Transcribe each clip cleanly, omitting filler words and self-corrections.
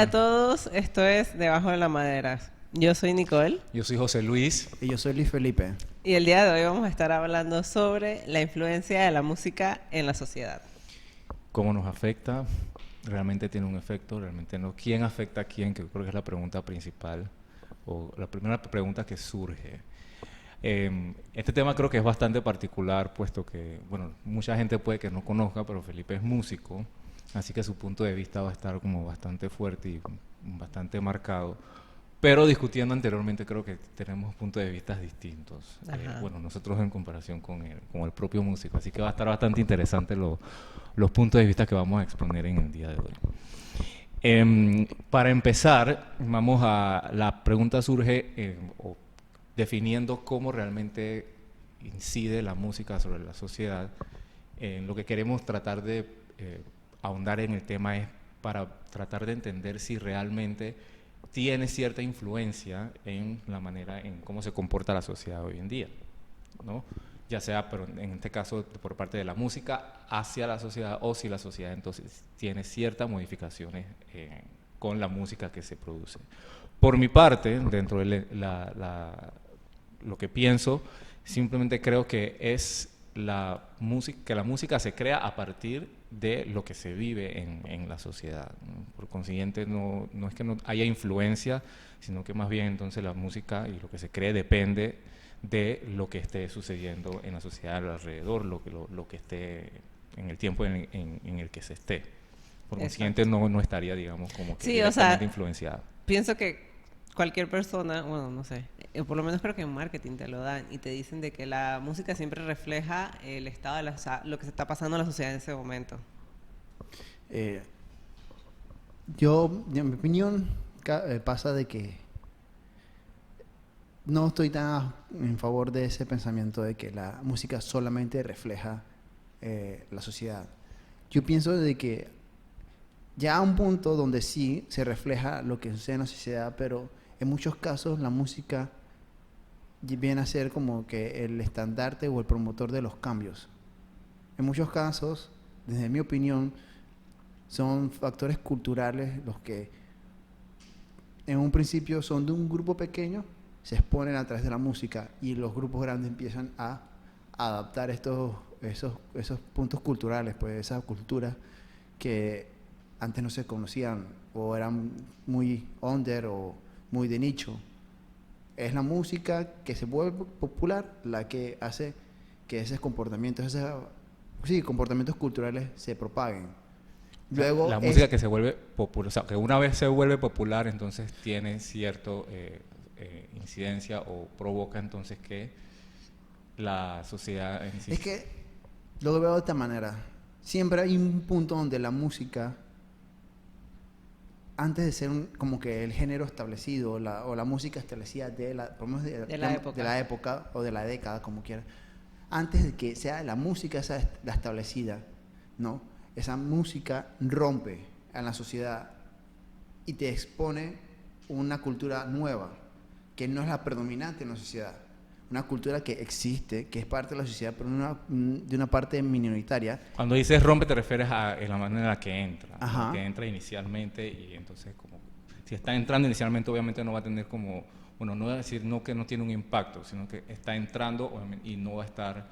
a todos, esto es Debajo de la Madera. Yo soy Nicole Yo soy José Luis. Y yo soy Luis Felipe. y el día de hoy vamos a estar hablando sobre la influencia de la música en la sociedad. ¿Cómo nos afecta? ¿Realmente tiene un efecto? ¿Realmente no? ¿Quién afecta a quién? Que creo que es la pregunta principal o la primera pregunta que surge. Este tema creo que es bastante particular, puesto que, bueno, mucha gente puede que no conozca, pero Felipe es músico, así que su punto de vista va a estar como bastante fuerte y bastante marcado. Pero discutiendo anteriormente creo que tenemos puntos de vista distintos. Bueno, nosotros en comparación con el propio músico, así que va a estar bastante interesante los puntos de vista que vamos a exponer en el día de hoy. Para empezar, la pregunta surge definiendo cómo realmente incide la música sobre la sociedad. Lo que queremos tratar de ahondar en el tema es para tratar de entender si realmente tiene cierta influencia en la manera en cómo se comporta la sociedad hoy en día, ¿no? Ya sea, pero en este caso, por parte de la música hacia la sociedad, o si la sociedad entonces tiene ciertas modificaciones con la música que se produce. Por mi parte, dentro de lo que pienso, simplemente creo que es que la música se crea a partir de lo que se vive en la sociedad. Por consiguiente, no es que no haya influencia, sino que más bien entonces la música y lo que se cree depende de lo que esté sucediendo en la sociedad alrededor, lo que esté en el tiempo en el que se esté. Por consiguiente, no estaría, digamos, como que Sí, directamente influenciada. Pienso que cualquier persona, bueno, no sé, por lo menos creo que en marketing te lo dan y te dicen de que la música siempre refleja el estado de lo que se está pasando en la sociedad en ese momento. En mi opinión, pasa de que no estoy tan en favor de ese pensamiento de que la música solamente refleja la sociedad. Yo pienso de que ya a un punto donde sí se refleja lo que sucede en la sociedad, pero en muchos casos la música viene a ser como que el estandarte o el promotor de los cambios. En muchos casos, desde mi opinión, son factores culturales los que en un principio son de un grupo pequeño, se exponen a través de la música y los grupos grandes empiezan a adaptar esos puntos culturales, pues esa cultura que antes no se conocían o eran muy under o muy de nicho. Es la música que se vuelve popular la que hace que esos comportamientos, comportamientos culturales se propaguen. Luego la música que se vuelve popular, o sea, que una vez se vuelve popular, entonces tiene cierto incidencia o provoca entonces que la sociedad en sí... Es que lo veo de esta manera. Siempre hay un punto donde la música, antes de ser como que el género establecido o la música establecida de la época o de la década, como quiera, antes de que sea la música esa la establecida, ¿no? Esa música rompe en la sociedad y te expone una cultura nueva que no es la predominante en la sociedad. Una cultura que existe, que es parte de la sociedad, pero de una parte minoritaria. Cuando dices rompe, te refieres a la manera en la que entra. Ajá. Que entra inicialmente y entonces como... Si está entrando inicialmente, obviamente no va a tener como... Bueno, no voy a decir no que no tiene un impacto, sino que está entrando y no va a estar...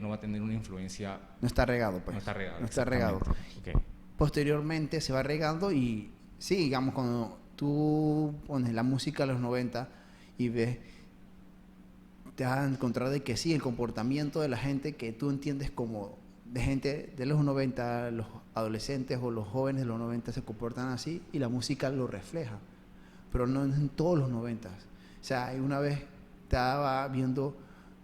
no va a tener una influencia... No está regado, pues. No está regado. No está regado. Okay. Posteriormente se va regando y sí, digamos, cuando tú pones la música de los 90 y ves, te vas a encontrar de que sí, el comportamiento de la gente que tú entiendes como de gente de los 90, los adolescentes o los jóvenes de los 90 se comportan así y la música lo refleja, pero no en todos los 90. O sea, una vez estaba viendo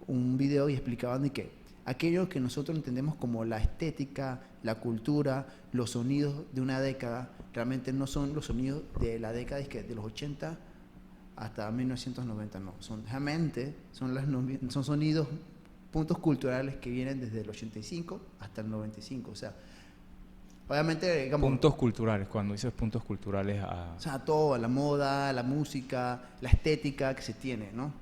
un video y explicaban de que aquello que nosotros entendemos como la estética, la cultura, los sonidos de una década, realmente no son los sonidos de la década de los 80 hasta 1990, no. Realmente son sonidos, puntos culturales que vienen desde el 85 hasta el 95. O sea, obviamente, digamos... Puntos culturales, cuando dices puntos culturales... O sea, todo, la moda, la música, la estética que se tiene, ¿no?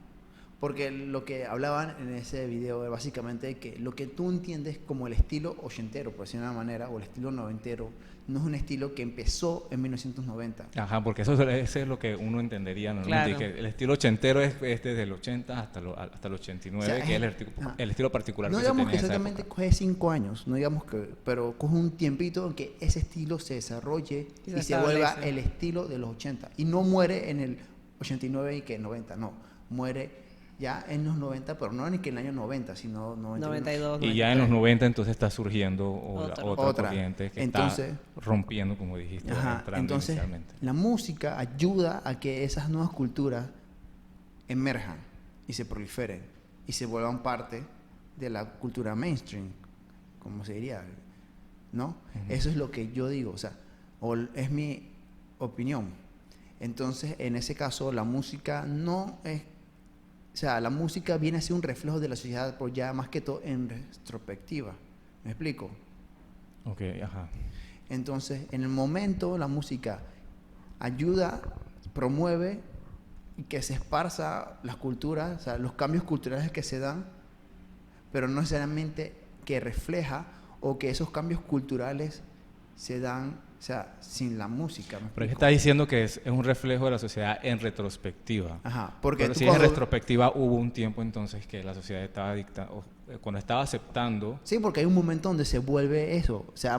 Porque lo que hablaban en ese video es básicamente que lo que tú entiendes como el estilo ochentero, por decirlo de una manera, o el estilo noventero, no es un estilo que empezó en 1990. Ajá, porque eso es lo que uno entendería normalmente, Claro. que el estilo ochentero es desde el 80 hasta el 89, O sea, que es ajá. el estilo particular No que se digamos tenía que en esa exactamente época. coge 5 años, no digamos que, pero coge un tiempito en que ese estilo se desarrolle Y y se se vuelva establece. el estilo de los 80. Y no muere en el 89 y que 90, no. Muere ya en los 90, pero no en que en el año 90, sino 91. 92, Y ya en los 93. 90 entonces está surgiendo Otro. otra Otra. corriente que Entonces, está rompiendo, como dijiste, ajá, entrando entonces inicialmente. la música ayuda a que esas nuevas culturas emerjan y se proliferen y se vuelvan parte de la cultura mainstream, como se diría, ¿no? Ujú. Eso es lo que yo digo, o sea, es mi opinión. Entonces, en ese caso, la música no es, o sea, la música viene a ser un reflejo de la sociedad, pero ya más que todo en retrospectiva. ¿Me explico? Ok, ajá. Entonces, en el momento, la música ayuda, promueve y que se esparza las culturas, o sea, los cambios culturales que se dan, pero no necesariamente que refleja o que esos cambios culturales se dan, o sea, sin la música. ¿Me Pero es que explico? está diciendo que es un reflejo de la sociedad en retrospectiva. Ajá, porque Pero tú si es en cuando- retrospectiva, hubo un tiempo entonces que la sociedad estaba dictando, cuando estaba aceptando. Sí, porque hay un momento donde se vuelve eso, o sea,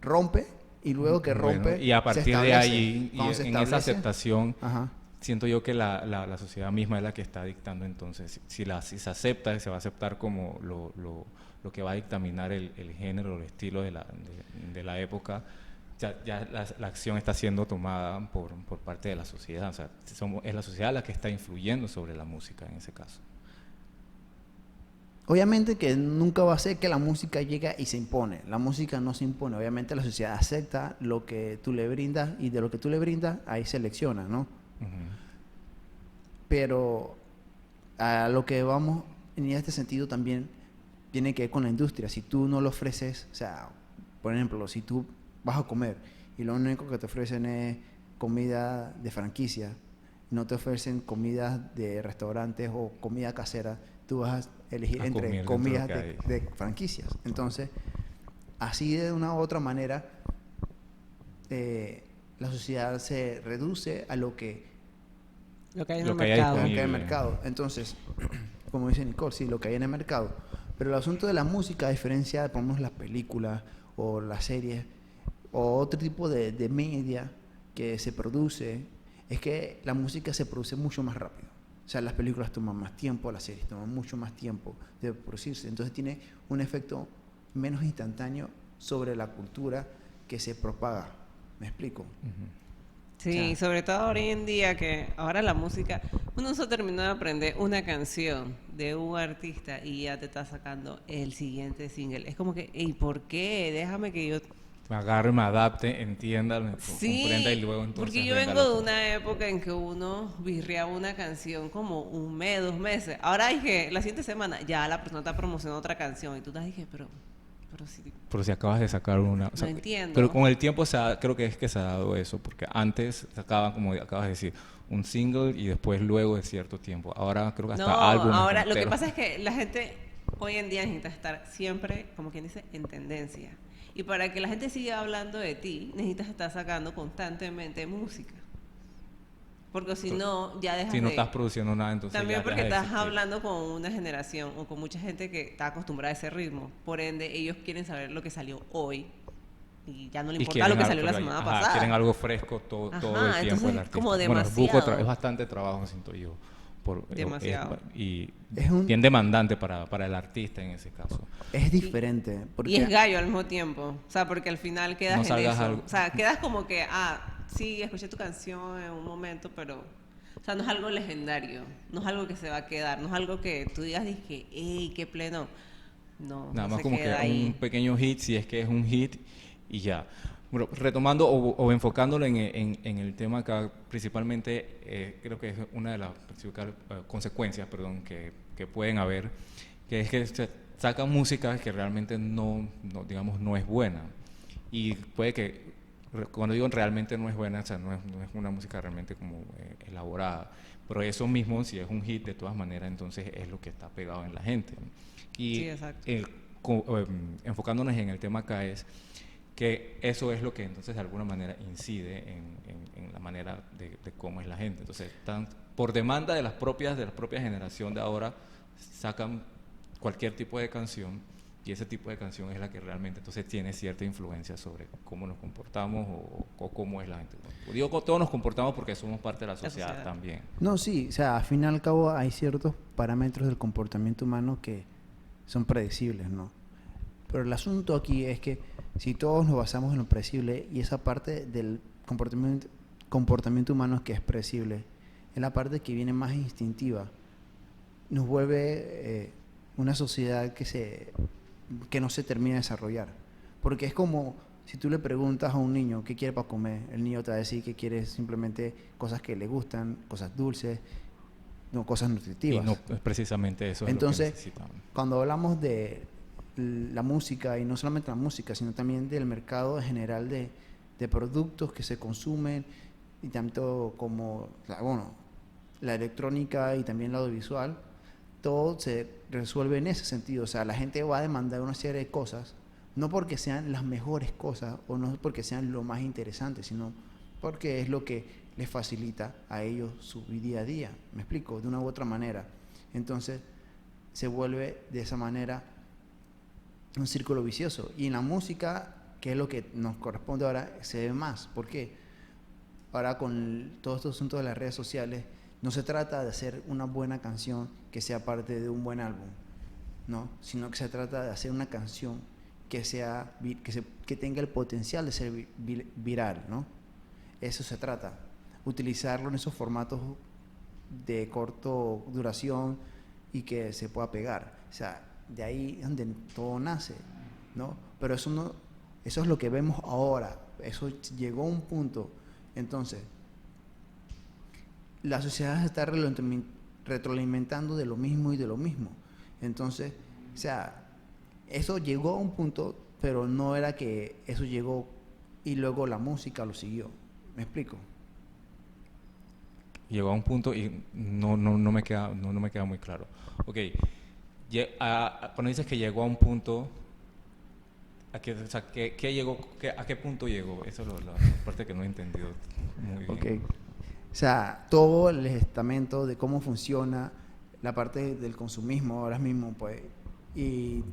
rompe y luego que Bueno, rompe y a se partir de establece. ahí, y Cuando se en esa establece, aceptación, ajá. siento yo que la sociedad misma es la que está dictando entonces. Si se acepta, se va a aceptar como lo que va a dictaminar el género, el estilo de la época. Ya la acción está siendo tomada por parte de la sociedad. O sea, es la sociedad la que está influyendo sobre la música en ese caso. Obviamente que nunca va a ser que la música llega y se impone. La música no se impone. Obviamente la sociedad acepta lo que tú le brindas y de lo que tú le brindas, ahí selecciona, ¿no? Ujú. Pero a lo que vamos en este sentido también tiene que ver con la industria. Si tú no lo ofreces, o sea, por ejemplo, si tú vas a comer y lo único que te ofrecen es comida de franquicia, no te ofrecen comidas de restaurantes o comida casera, tú vas a elegir A comer entre dentro de comidas lo que hay. de franquicias. Entonces, así de una u otra manera, la sociedad se reduce a lo que Lo que hay en Lo el que hay mercado. lo que hay en el disponible. mercado. Entonces, como dice Nicole, sí, lo que hay en el mercado. Pero el asunto de la música, a diferencia de, por ejemplo, las películas o las series o otro tipo de media que se produce, es que la música se produce mucho más rápido. O sea, las películas toman más tiempo, las series toman mucho más tiempo de producirse. Entonces tiene un efecto menos instantáneo sobre la cultura que se propaga. ¿Me explico? Ujú. Sí, O sea, sobre todo hoy en día que ahora la música, uno se terminó de aprender una canción de un artista y ya te está sacando el siguiente single. Es como que, ¿y por qué? Déjame que yo... Me agarre, me adapte, entienda, comprenda y Sí, luego entonces porque yo venda vengo lo de que- una época en que uno birreaba una canción como un mes, 2 meses. Ahora es que la siguiente semana ya la persona está promocionando otra canción y tú te dije, pero sí, Pero si acabas de sacar una... no entiendo. Pero con el tiempo creo que es que se ha dado eso, porque antes sacaban, como acabas de decir, un single y después luego de cierto tiempo. Ahora creo que hasta No, álbumes ahora lo que enteros. pasa es que la gente hoy en día necesita estar siempre, como quien dice, en tendencia. Y para que la gente siga hablando de ti, necesitas estar sacando constantemente música. Porque si no, ya dejas Si no de... estás produciendo nada, entonces También ya porque deja de estás existir. hablando con una generación o con mucha gente que está acostumbrada a ese ritmo. Por ende, ellos quieren saber lo que salió hoy. Y ya no le Y importa lo que salió la pero semana ajá, pasada. quieren algo fresco todo Ajá, el tiempo entonces el es artista. como Bueno, demasiado. es bastante trabajo, siento yo. Demasiado. Y Es un- bien demandante para el artista en ese caso. es diferente. Y Porque es gallo al mismo tiempo. O sea, porque al final quedas No en salgas eso. algo- O sea, quedas como que, sí, escuché tu canción en un momento, pero... O sea, no es algo legendario. No es algo que se va a quedar. No es algo que tú digas, dije, ¡ey, qué pleno! No, Nada no más se como que queda un ahí. pequeño hit, si es que es un hit, y ya. Bueno, retomando o enfocándolo en el tema acá, principalmente creo que es una de las principales consecuencias, perdón, que pueden haber, que es que se sacan música que realmente digamos, no es buena. Y puede que cuando digo realmente no es buena, o sea, no es una música realmente como elaborada, pero eso mismo, si es un hit de todas maneras, entonces es lo que está pegado en la gente. Sí, Y exacto. enfocándonos en el tema acá es que eso es lo que entonces de alguna manera incide en la manera de cómo es la gente. Entonces, por demanda de la propia generación de ahora, sacan cualquier tipo de canción y ese tipo de canción es la que realmente entonces tiene cierta influencia sobre cómo nos comportamos o cómo es la gente. Digo que todos nos comportamos porque somos parte de la La sociedad sociedad. también. No, sí, o sea, al fin y al cabo hay ciertos parámetros del comportamiento humano que son predecibles, ¿no? Pero el asunto aquí es que si todos nos basamos en lo predecible y esa parte del comportamiento humano que es predecible, es la parte que viene más instintiva, nos vuelve una sociedad que no se termina de desarrollar. Porque es como si tú le preguntas a un niño qué quiere para comer, el niño te va a decir que quiere simplemente cosas que le gustan, cosas dulces, no cosas Y nutritivas. no es precisamente eso es lo que Entonces, necesitamos. cuando hablamos de la música, y no solamente la música, sino también del mercado en general de productos que se consumen, y tanto como la electrónica y también la audiovisual, todo se resuelve en ese sentido. O sea, la gente va a demandar una serie de cosas, no porque sean las mejores cosas o no porque sean lo más interesante, sino porque es lo que les facilita a ellos su día a día. ¿Me explico? De una u otra manera. Entonces, se vuelve de esa manera un círculo vicioso. Y en la música, que es lo que nos corresponde ahora, se ve más. ¿Por qué? Ahora con todos estos asuntos de las redes sociales, no se trata de hacer una buena canción que sea parte de un buen álbum, ¿no? Sino que se trata de hacer una canción que tenga el potencial de ser viral, ¿no? Eso se trata. Utilizarlo en esos formatos de corto duración y que se pueda pegar. O sea, de ahí es donde todo nace, ¿no? Pero eso es lo que vemos ahora. Eso llegó a un punto. Entonces, la sociedad se está retroalimentando de lo mismo y de lo mismo. Entonces, o sea, eso llegó a un punto, pero no era que eso llegó y luego la música lo siguió. ¿Me explico? Llegó a un punto y no me queda, no me queda muy claro. Ok, cuando dices que llegó a un punto, o sea, ¿a qué punto llegó? Eso es la parte que no he entendido muy bien. Okay. O sea, todo el estamento de cómo funciona la parte del consumismo ahora mismo, pues, y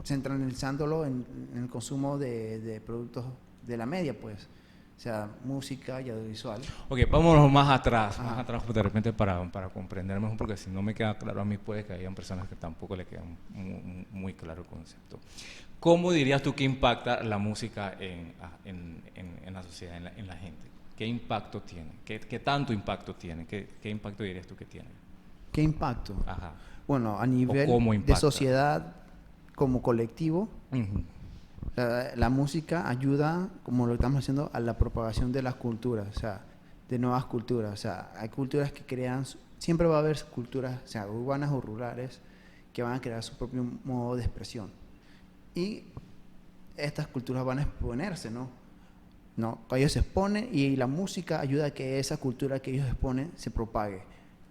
centralizándolo en el consumo de productos de la media, pues, o sea, música y audiovisual. Ok, vámonos más Ajá. atrás de repente para comprender mejor, porque si no me queda claro a mí puede que hayan personas que tampoco le quedan muy claro el concepto. ¿Cómo dirías tú que impacta la música en la sociedad, en la gente? ¿Qué impacto tiene? ¿Qué tanto impacto tiene? ¿Qué impacto dirías tú que tiene? ¿Qué impacto? Ajá. Bueno, a ¿O cómo nivel de impacta? sociedad como colectivo, Ujú. la música ayuda, como lo estamos haciendo, a la propagación de las culturas, o sea, de nuevas culturas. O sea, hay culturas que crean, siempre va a haber culturas, o sea, urbanas o rurales, que van a crear su propio modo de expresión. Y estas culturas van a exponerse, ¿no? ¿No? Ellos se exponen y la música ayuda a que esa cultura que ellos exponen se propague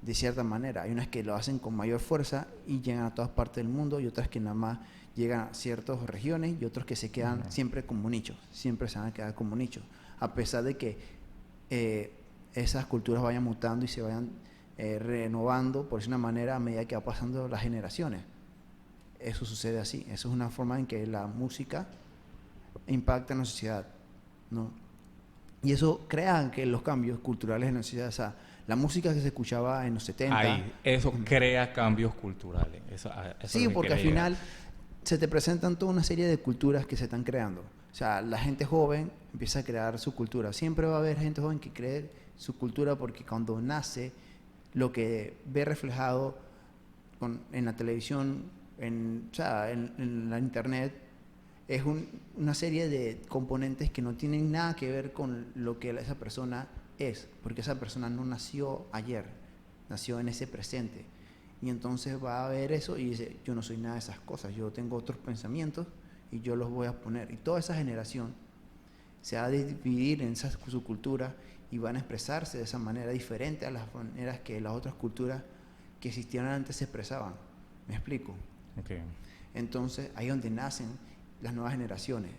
de cierta manera. Hay unas que lo hacen con mayor fuerza y llegan a todas partes del mundo y otras que nada más llegan a ciertas regiones y otros que se quedan siempre como nichos, siempre se van a quedar como nichos, a pesar de que esas culturas vayan mutando y se vayan renovando, por decir una manera, a medida que va pasando las generaciones. Eso sucede así, eso es una forma en que la música impacta en la sociedad, ¿no? Y eso crea que los cambios culturales en la sociedad, o sea, la música que se escuchaba en los 70. Ahí, eso crea cambios culturales. Eso es Sí, lo que porque al quería llegar. final se te presentan toda una serie de culturas que se están creando. O sea, la gente joven empieza a crear su cultura. Siempre va a haber gente joven que cree su cultura porque cuando nace, lo que ve reflejado en la televisión, o sea, en la internet, es una serie de componentes que no tienen nada que ver con lo que esa persona es, porque esa persona no nació ayer, nació en ese presente. Y entonces va a ver eso y dice, yo no soy nada de esas cosas, yo tengo otros pensamientos y yo los voy a poner. Y toda esa generación se va a dividir en esas subculturas y van a expresarse de esa manera diferente a las maneras que las otras culturas que existían antes se expresaban. ¿Me explico? Okay. Entonces, ahí es donde nacen las nuevas generaciones.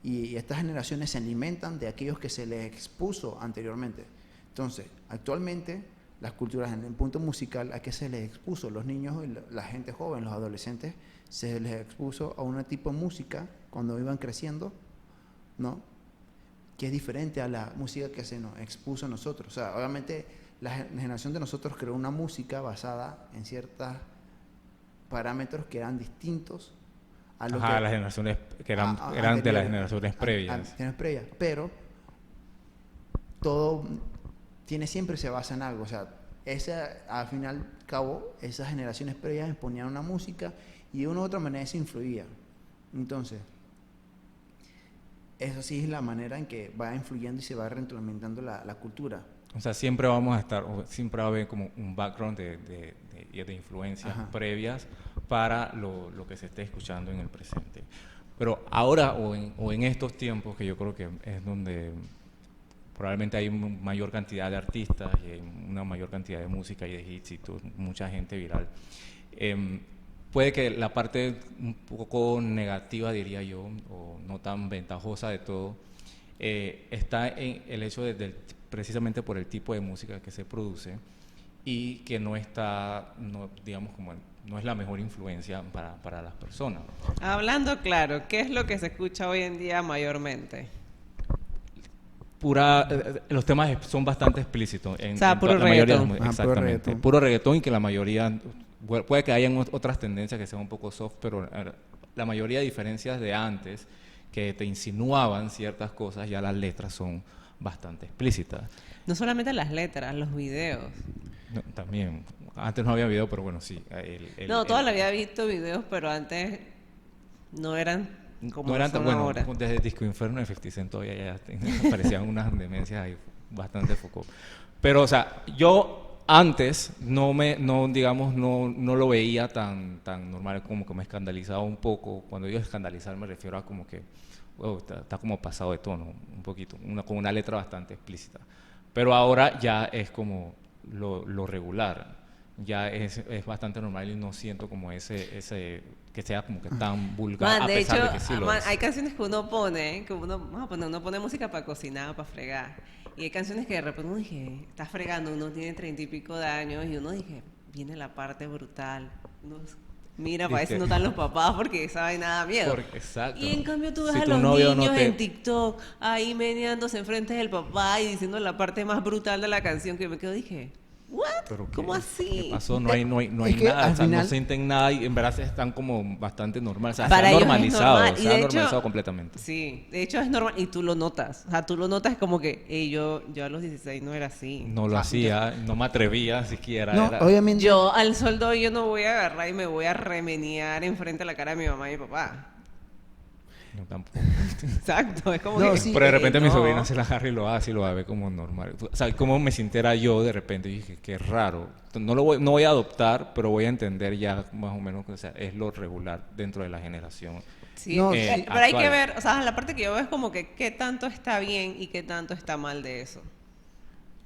Y estas generaciones se alimentan de aquellos que se les expuso anteriormente. Entonces, actualmente, las culturas en el punto musical, ¿a qué se les expuso? Los niños, la gente joven, los adolescentes, se les expuso a un tipo de música cuando iban creciendo, ¿no? Que es diferente a la música que se nos expuso a nosotros. O sea, obviamente, la generación de nosotros creó una música basada en ciertos parámetros que eran distintos a lo que las generaciones que eran de las generaciones previas. Pero todo siempre se basa en algo. O sea, al final y al cabo, esas generaciones previas imponían una música y de una u otra manera se influía. Entonces, eso sí es la manera en que va influyendo y se va reimplementando la cultura. O sea, siempre vamos a estar, siempre va a haber como un background de influencias previas para lo que se esté escuchando en el presente. Pero ahora o en estos tiempos, que yo creo que es donde probablemente hay una mayor cantidad de artistas y hay una mayor cantidad de música y de hits y mucha gente viral, puede que la parte un poco negativa, diría yo, o no tan ventajosa de todo, está en el hecho precisamente por el tipo de música que se produce y que no está, digamos, como no es la mejor influencia para las personas. Hablando claro, ¿qué es lo que se escucha hoy en día mayormente? Los temas son bastante explícitos. O sea, puro reggaetón. Exactamente. Puro reggaetón y que la mayoría, puede que hayan otras tendencias que sean un poco soft, pero la mayoría de diferencias de antes que te insinuaban ciertas cosas, ya las letras son bastante explícitas. No solamente las letras, los videos. No, también. Antes no había video, pero bueno, sí. Toda la vida he visto videos, pero antes no eran como no eran tan bueno ahora. Desde Disco Inferno de 50 Cent todavía ya aparecían unas demencias ahí bastante foco. Pero, o sea, yo antes no lo veía tan normal, como que me escandalizaba un poco. Cuando digo escandalizar me refiero a como que está como pasado de tono un poquito, con una letra bastante explícita. Pero ahora ya es como lo regular, ya es bastante normal y no siento como ese que sea como que tan vulgar, a pesar de que sí lo es. Hay canciones que uno pone, uno pone música para cocinar, para fregar, y hay canciones que de repente uno dije, está fregando, uno tiene 30 y pico de años y uno dije, viene la parte brutal, mira, para eso no están los papás porque esa vaina da miedo. Exacto. Y en cambio tú ves Si a tu los novio niños no te... en TikTok ahí meneándose enfrente del papá y diciendo la parte más brutal de la canción, que me quedo, dije, ¿what? ¿Cómo así? ¿Qué pasó? No hay nada, o sea, no sienten nada y en verdad están como bastante normales. O sea, para se ha ellos normalizado, es normal. se ha normalizado completamente. Sí, de hecho es normal y tú lo notas. O sea, tú lo notas como que yo a los 16 no era así. No lo hacía, no me atrevía siquiera. No, obviamente. Yo al sueldo yo no voy a agarrar y me voy a remenear enfrente de la cara de mi mamá y mi papá. No, tampoco. Exacto, es como No, que... sí, pero de repente mi sobrina se la agarra y lo hace y lo va a ver como normal. O sea, como me sintiera yo de repente y dije, qué raro. No voy a adoptar, pero voy a entender ya más o menos que, o sea, es lo regular dentro de la generación. Sí, No, pero hay que ver, o sea, la parte que yo veo es como que qué tanto está bien y qué tanto está mal de eso.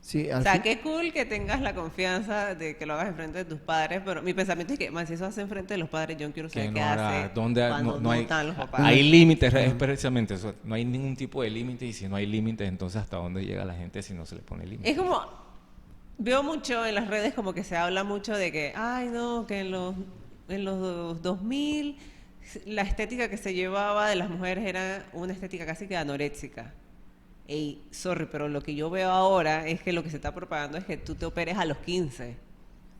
Sí, O sea, qué cool que tengas la confianza de que lo hagas enfrente de tus padres, pero mi pensamiento es que, si eso hace enfrente de los padres, yo no quiero saber qué hace cuando no están los papás. Hay límites, es precisamente eso. No hay ningún tipo de límite y si no hay límites, entonces ¿hasta dónde llega la gente si no se le pone límite? Es como, veo mucho en las redes como que se habla mucho de que, ay no, que en los 2000 la estética que se llevaba de las mujeres era una estética casi que anoréxica. Ey, sorry, pero lo que yo veo ahora es que lo que se está propagando es que tú te operes a los 15.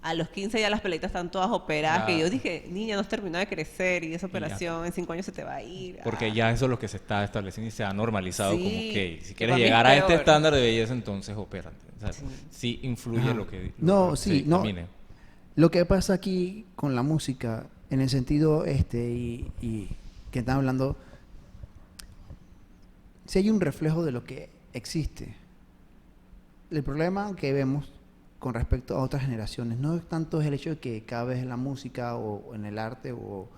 A los 15 ya las pelitas están todas operadas, que yo dije, niña, no has terminado de crecer y esa operación en 5 años se te va a ir. Porque ya eso es lo que se está estableciendo y se ha normalizado como que si quieres para mí llegar es a este peor. estándar de belleza, entonces opérate. O sea, sí influye lo que se dictamine. Lo que pasa aquí con la música, en el sentido y que están hablando, si hay un reflejo de lo que existe. El problema que vemos con respecto a otras generaciones no es tanto el hecho de que cada vez en la música o en el arte o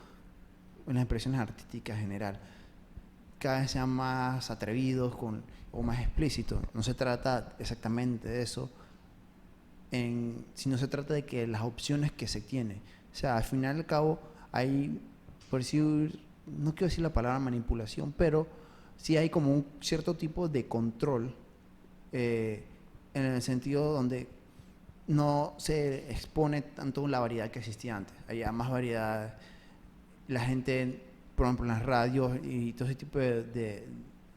en las expresiones artísticas en general cada vez sean más atrevidos o más explícitos. No se trata exactamente de eso, sino se trata de que las opciones que se tienen. O sea, al final y al cabo hay, por decir, no quiero decir la palabra manipulación, pero sí hay como un cierto tipo de control en el sentido donde no se expone tanto la variedad que existía antes. Hay más variedad. La gente, por ejemplo, en las radios y todo ese tipo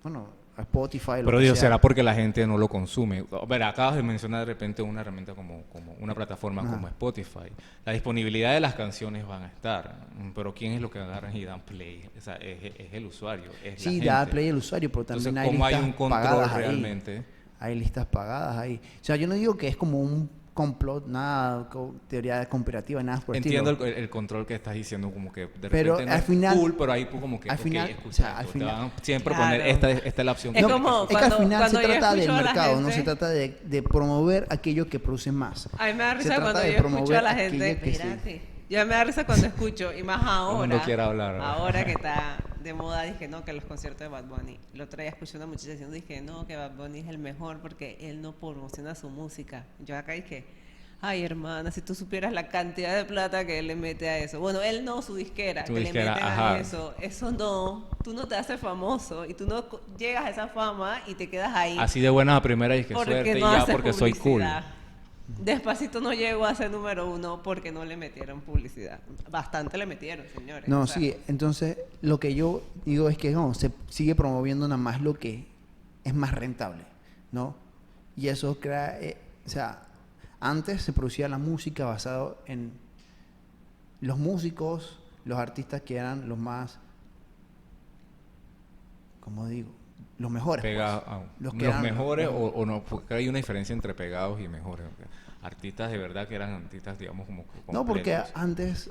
bueno, Spotify. Pero digo, será porque la gente no lo consume. A ver, acabas de mencionar de repente una herramienta como una plataforma como Spotify. La disponibilidad de las canciones van a estar, pero ¿quién es lo que agarran y dan play? O sea, es el usuario, es la gente. da play el usuario, pero también entonces, hay ¿cómo listas hay un control pagadas realmente? Ahí. Hay listas pagadas ahí. O sea, yo no digo que es como un complot, nada, teoría conspirativa, nada por el Entiendo estilo. el control que estás diciendo, como que de pero repente no al es final, full, pero ahí como que al final, escucha, o sea, al te final, van siempre claro. poner esta es la opción. Es que como es que al final se cuando yo trata del escucho a la mercado, no gente- se trata de promover aquello que produce más. A mí me da Se risa trata cuando de yo escucho promover a la gente. aquello que sí. Espérate. Yo me da risa cuando escucho, y más el mundo ahora. quiere hablar. Ahora que está de moda, dije no, que los conciertos de Bad Bunny. El otro día escuché a una muchacha diciendo, dije no, que Bad Bunny es el mejor porque él no promociona su música. Yo acá dije, ay hermana, si tú supieras la cantidad de plata que él le mete a eso. Bueno, él no, su disquera, Su que disquera, le meten ajá. a eso. Eso no, tú no te haces famoso y tú no llegas a esa fama y te quedas ahí. Así de buenas a primeras y que Porque suerte y no ya hace porque soy cool. publicidad. Despacito no llegó a ser número 1 porque no le metieron publicidad. Bastante le metieron, señores. No, O sea, sí, entonces lo que yo digo es que no, se sigue promoviendo nada más lo que es más rentable, ¿no? Y eso crea, o sea, antes se producía la música basado en los músicos, los artistas que eran los más, ¿cómo digo? Los mejores. pues. Los que eran mejores los- o no, porque hay una diferencia entre pegados y mejores. Artistas de verdad que eran artistas, digamos, como No, porque completos. antes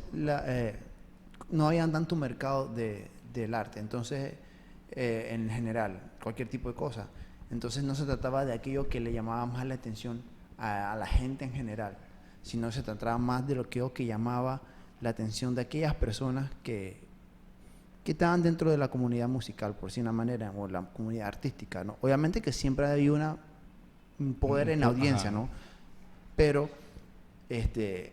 no había tanto mercado del arte, entonces, en general, cualquier tipo de cosa. Entonces no se trataba de aquello que le llamaba más la atención a la gente en general, sino se trataba más de lo que llamaba la atención de aquellas personas que estaban dentro de la comunidad musical, por decir una manera, o la comunidad artística, ¿no? Obviamente que siempre había un poder en la audiencia, Ajá. ¿no? Pero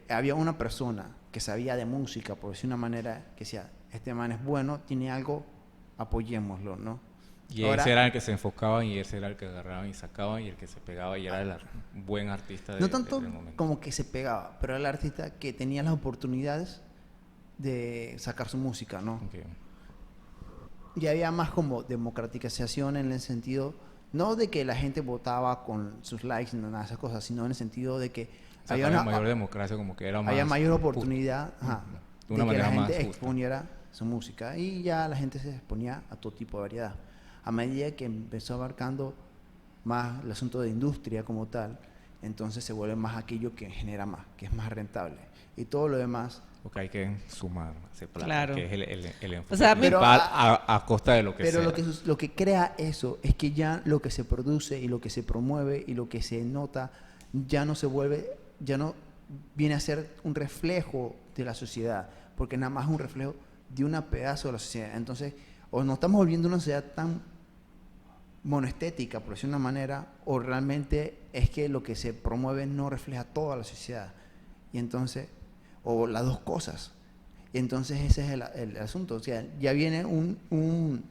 había una persona que sabía de música, por decir una manera, que decía, este man es bueno, tiene algo, apoyémoslo, ¿no? Y Ahora- ese era el que se enfocaba y ese era el que agarraban y sacaban y el que se pegaba y era el buen artista No tanto del momento. como que se pegaba, pero era el artista que tenía las oportunidades de sacar su música, ¿no? Ok. Y había más como democratización en el sentido, no de que la gente votaba con sus likes, no nada de esas cosas, sino en el sentido de que O sea, había mayor democracia, como que era más... había mayor justo. oportunidad De una de que la manera más gente justa. exponiera su música. Y ya la gente se exponía a todo tipo de variedad. A medida que empezó abarcando más el asunto de industria como tal, entonces se vuelve más aquello que genera más, que es más rentable. Y todo lo demás... Porque hay que sumar ese plata, Claro. que es el enfoque O sea, pero principal a costa de lo que Pero sea. lo que crea eso es que ya lo que se produce y lo que se promueve y lo que se nota ya no se vuelve, ya no viene a ser un reflejo de la sociedad, porque nada más es un reflejo de un pedazo de la sociedad. Entonces, o nos estamos volviendo una sociedad tan monoestética, por decir una manera, o realmente es que lo que se promueve no refleja toda la sociedad. Y entonces, o las dos cosas. Y entonces ese es el asunto. O sea, ya viene un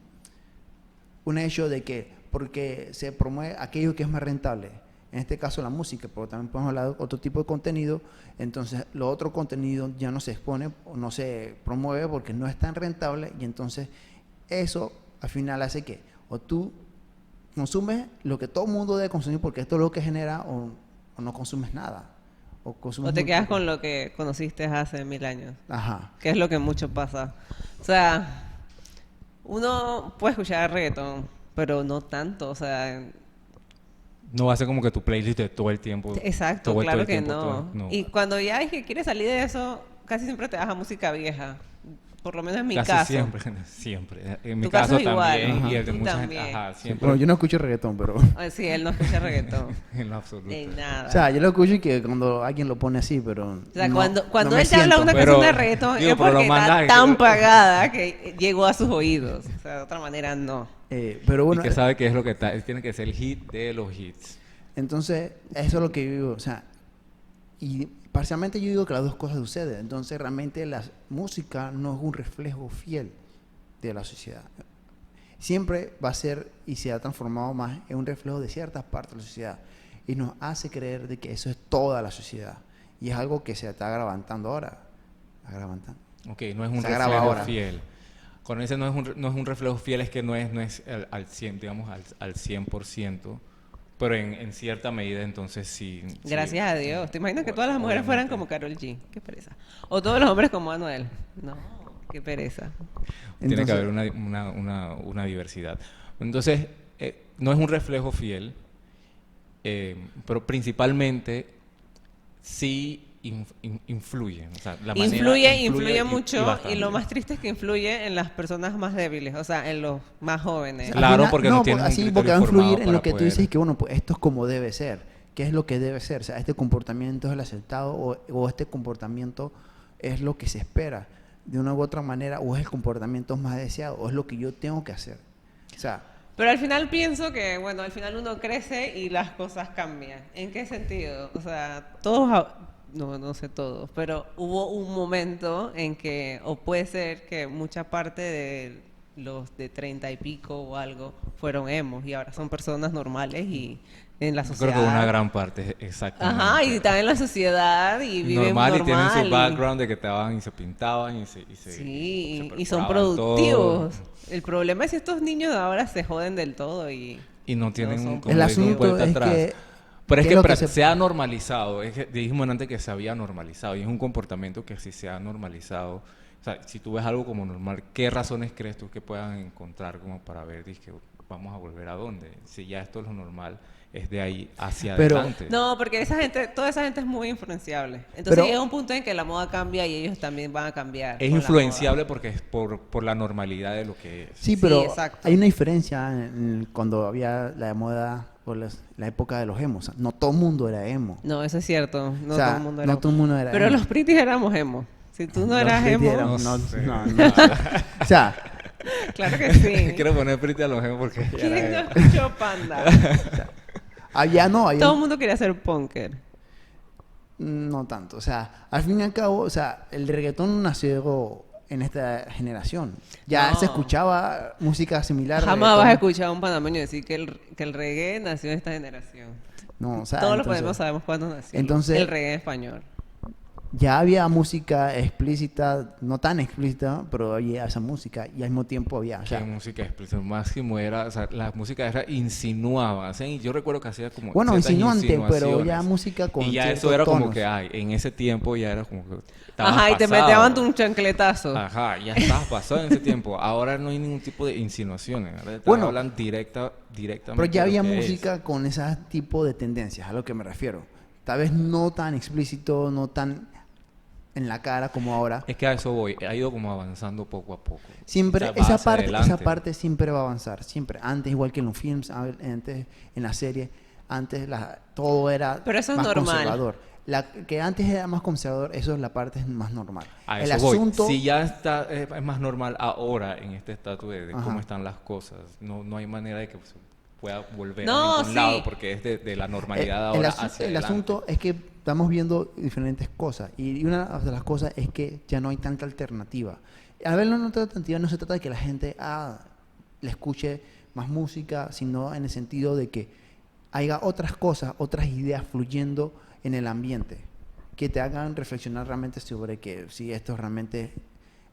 hecho de que porque se promueve aquello que es más rentable, en este caso la música, pero también podemos hablar de otro tipo de contenido, entonces lo otro contenido ya no se expone o no se promueve porque no es tan rentable y entonces eso al final hace que o tú consumes lo que todo el mundo debe consumir porque esto es lo que genera o no consumes nada. O consumes O te muy quedas poco. con lo que conociste hace 1000 años. Ajá. Que es lo que mucho pasa. O sea, uno puede escuchar reggaetón, pero no tanto. O sea, No va a ser como que tu playlist de todo el tiempo. exacto, todo claro el que tiempo, no. todo- Y cuando ya es que quieres salir de eso, casi siempre te vas a música vieja. Por lo menos en mi Casi caso. siempre, siempre. En mi Tu caso caso es igual. también. Ajá. Y el de Tú mucha gente. también. Ajá, siempre. Bueno, yo no escucho reggaetón, pero... Ay, sí, él no escucha reggaetón. En lo absoluto. En nada. O sea, yo lo escucho y que cuando alguien lo pone así, pero... O sea, no- cuando no me él te habla siento. una Pero, canción de reggaetón digo, es pero lo porque mandas está y tan lo- pagada que llegó a sus oídos. O sea, de otra manera no. Pero bueno, y que sabe que es lo que tiene que ser el hit de los hits. entonces eso es lo que yo digo, o sea, y parcialmente yo digo que las dos cosas suceden. Entonces realmente la música no es un reflejo fiel de la sociedad. Siempre va a ser y se ha transformado más en un reflejo de ciertas partes de la sociedad y nos hace creer de que eso es toda la sociedad y es algo que se está agravantando ahora. Agravantando. Ok, no es un Se agrava reflejo ahora. fiel. Con ese no es un reflejo fiel, es que no es al 100, digamos, al 100%, pero en cierta medida entonces sí. Gracias a Dios. ¿Te imaginas que Bueno, todas las mujeres fueran obviamente. como Karol G? Qué pereza. O todos los hombres como Anuel. No, qué pereza. Tiene que Entonces, haber una diversidad. Entonces, no es un reflejo fiel, pero principalmente sí influye. O sea, la manera Influye y mucho y bastante. lo más triste es que influye en las personas más débiles, o sea, en los más jóvenes. al Claro, porque no tienen un así criterio porque va a influir formado en lo para que tú poder- dices que bueno, pues esto es como debe ser. ¿Qué es lo que debe ser? O sea, este comportamiento es el aceptado o este comportamiento es lo que se espera de una u otra manera o es el comportamiento más deseado o es lo que yo tengo que hacer. O sea, Pero al final pienso que, bueno, al final uno crece y las cosas cambian. ¿En qué sentido? O sea, no sé todos, pero hubo un momento en que, o puede ser que mucha parte de los de 30 y pico o algo fueron emos y ahora son personas normales y en la Yo sociedad. creo que una gran parte, exactamente. Ajá, y están en la sociedad y viven normal y tienen su normal. background de que estaban y se pintaban y se Sí, se y son perforaban todo. productivos. El problema es si estos niños de ahora se joden del todo y Y no tienen son como el digo, asunto vuelta es atrás. que Pero es ¿qué que es lo que se- se ha normalizado. Es que dijimos antes que se había normalizado. Y es un comportamiento que si se ha normalizado. O sea, si tú ves algo como normal, ¿qué razones crees tú que puedan encontrar como para ver, dizque, vamos a volver a dónde? Si ya esto es lo normal, es de ahí hacia Pero- adelante. no, porque toda esa gente es muy influenciable. Entonces Pero- llega un punto en que la moda cambia y ellos también van a cambiar. Es con la influenciable moda. porque es por la normalidad de lo que es. sí, Sí, pero exacto. hay una diferencia cuando había la moda o la época de los emos. No todo el mundo era emo. No, eso es cierto. No O sea, todo el mundo era. no todo el mundo era Pero emo. los pretties éramos emo. Si tú no Los eras pretty emo, éramos- No no, sé. no, no. O sea, claro que sí. Quiero poner Pretty a los emos porque ya ¿Quién no era- escuchó Panda? había Todo el mundo quería ser punker. no tanto. O sea, al fin y al cabo, o sea, el reggaetón nació en esta generación. Ya No. se escuchaba música similar. al Jamás vas a reggaetón. escuchar a un panameño decir que el reggae nació en esta generación. No, o sea, Todos los entonces, panameños sabemos cuándo nació entonces- el reggae en español. ya había música explícita, no tan explícita, pero había esa música y al mismo tiempo había. O sea, ¿Qué música explícita? Máximo era, o sea, la música era insinuaba, o sea, y yo recuerdo que hacía como bueno, ciertas insinuante, pero ya insinuaciones. música con y ya eso ciertos era como tonos. que, ay, en ese tiempo ya era como que estabas Ajá, y te pasado. metían un chancletazo. Ajá, ya estabas pasado en ese tiempo. Ahora no hay ningún tipo de insinuaciones. Ahora te Bueno, hablan directamente. Pero ya de lo había que es. música con ese tipo de tendencias, a lo que me refiero. Tal vez no tan explícito, no tan en la cara como ahora. Es que a eso voy. Ha ido como avanzando poco a poco. Siempre, O sea, va esa hacia parte, adelante. siempre va a avanzar, siempre. Antes, igual que en los films, antes en la serie, antes todo era Pero eso es más normal. conservador. Que antes era más conservador, eso es la parte más normal. A El eso voy. asunto, Si ya está, es más normal ahora en este estatus de Ajá. cómo están las cosas. No hay manera de que se pueda volver No, a ningún sí. lado porque es de la normalidad ahora hacia el adelante. asunto es que estamos viendo diferentes cosas y una de las cosas es que ya no hay tanta alternativa. A ver, no tanta alternativa no se trata de que la gente le escuche más música, sino en el sentido de que haya otras cosas, otras ideas fluyendo en el ambiente que te hagan reflexionar realmente sobre que si esto realmente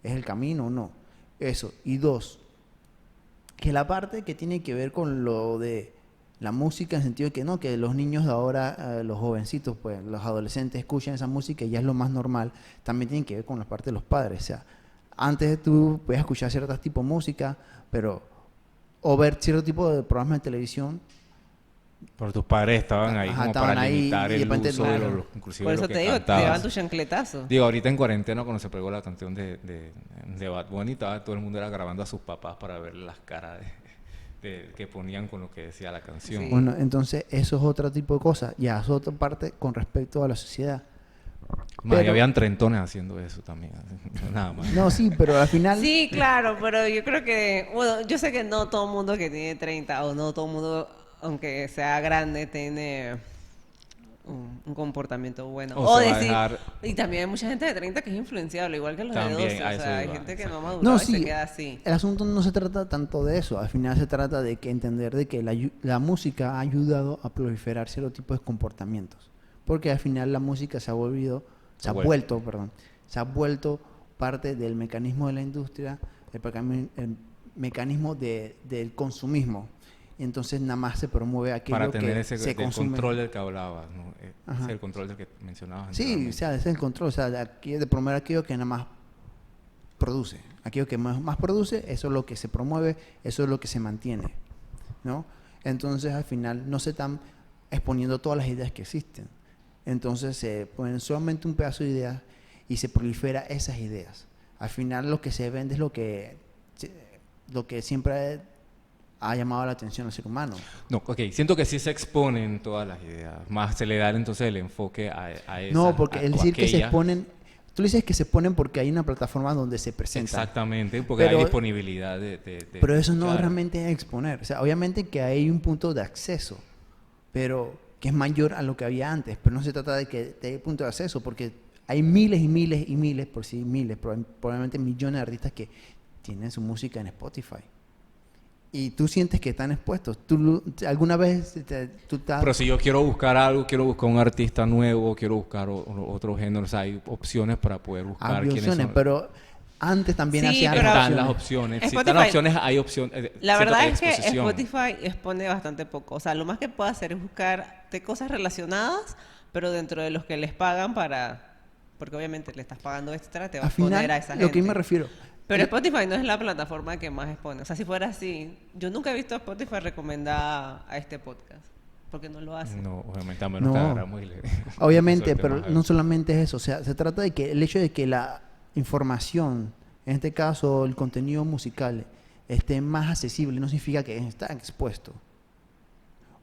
es el camino o no. Eso. Y dos, que la parte que tiene que ver con lo de la música, en el sentido de que no, que los niños de ahora, los jovencitos, pues los adolescentes escuchan esa música y ya es lo más normal, también tiene que ver con la parte de los padres. O sea, antes tú podías escuchar ciertos tipos de música, pero o ver cierto tipo de programas de televisión. Pero tus padres estaban ahí Ajá, como estaban para ahí limitar y de el repente, uso claro. de inclusive Por de lo eso que te digo, te cantabas. daban tu chancletazo. Digo, ahorita en cuarentena cuando se pegó la canción de Bad Bunny, todo el mundo era grabando a sus papás para ver las caras que ponían con lo que decía la canción. Sí. Bueno, entonces eso es otro tipo de cosa. Ya es otra parte con respecto a la sociedad. Más, y Pero- habían trentones haciendo eso también. Nada más. No, sí, pero al final... Sí, claro, pero yo creo que, bueno, yo sé que no todo el mundo que tiene 30 o no todo el mundo, aunque sea grande, tiene un comportamiento bueno. O se va a decir, dejar- y también hay mucha gente de 30 que es influenciable, igual que los También, de 12. a O eso sea, hay iba, gente que no ha exacto. madurado No, y se sí, queda así. el asunto no se trata tanto de eso. Al final se trata de que entender de que la música ha ayudado a proliferar cierto tipo de comportamientos. Porque al final la música se ha vuelto parte del mecanismo de la industria, el mecanismo del consumismo. Y entonces nada más se promueve aquello Para tener que ese se del consume. control del que hablabas, ¿no? Ajá. Ese el control del que mencionabas Sí, o anteriormente. sea, ese es el control. O sea, de promover aquello que nada más produce. Aquello que más produce, eso es lo que se promueve, eso es lo que se mantiene, ¿no? Entonces, al final, no se están exponiendo todas las ideas que existen. Entonces, se ponen solamente un pedazo de ideas y se prolifera esas ideas. Al final, lo que se vende es lo que siempre ha llamado la atención al ser humano. No, ok, siento que sí se exponen todas las ideas, más se le da entonces el enfoque a esa, No, porque a- el o decir que se aquella. exponen, tú dices que se exponen porque hay una plataforma donde se presentan. Exactamente, porque Pero- hay disponibilidad Pero eso no claro. realmente es exponer. O sea, obviamente que hay un punto de acceso, pero que es mayor a lo que había antes. Pero no se trata de que de punto de acceso, porque hay miles y miles y miles, por sí miles, probablemente millones de artistas que tienen su música en Spotify. Y tú sientes que están expuestos. ¿Alguna vez tú estás... Pero si yo quiero buscar algo, quiero buscar un artista nuevo, quiero buscar otro género, o sea, hay opciones para poder buscar Había quiénes opciones, son. pero antes también Sí, hacían pero- Están las Spotify- opciones. Si están las opciones, hay opciones. La siento verdad hay es que exposición. Spotify expone bastante poco. O sea, lo más que puede hacer es buscar de cosas relacionadas, pero dentro de los que les pagan para... Porque obviamente le estás pagando extra, te va a Al exponer final, a esa lo que gente. yo me refiero... Pero Spotify no es la plataforma que más expone. O sea, si fuera así, yo nunca he visto a Spotify recomendar a este podcast. Porque no lo hace. No, obviamente, a menos que No. agarramos y le... Obviamente, soltemos pero algo. no solamente es eso. O sea, se trata de que el hecho de que la información, en este caso el contenido musical, esté más accesible, no significa que está expuesto.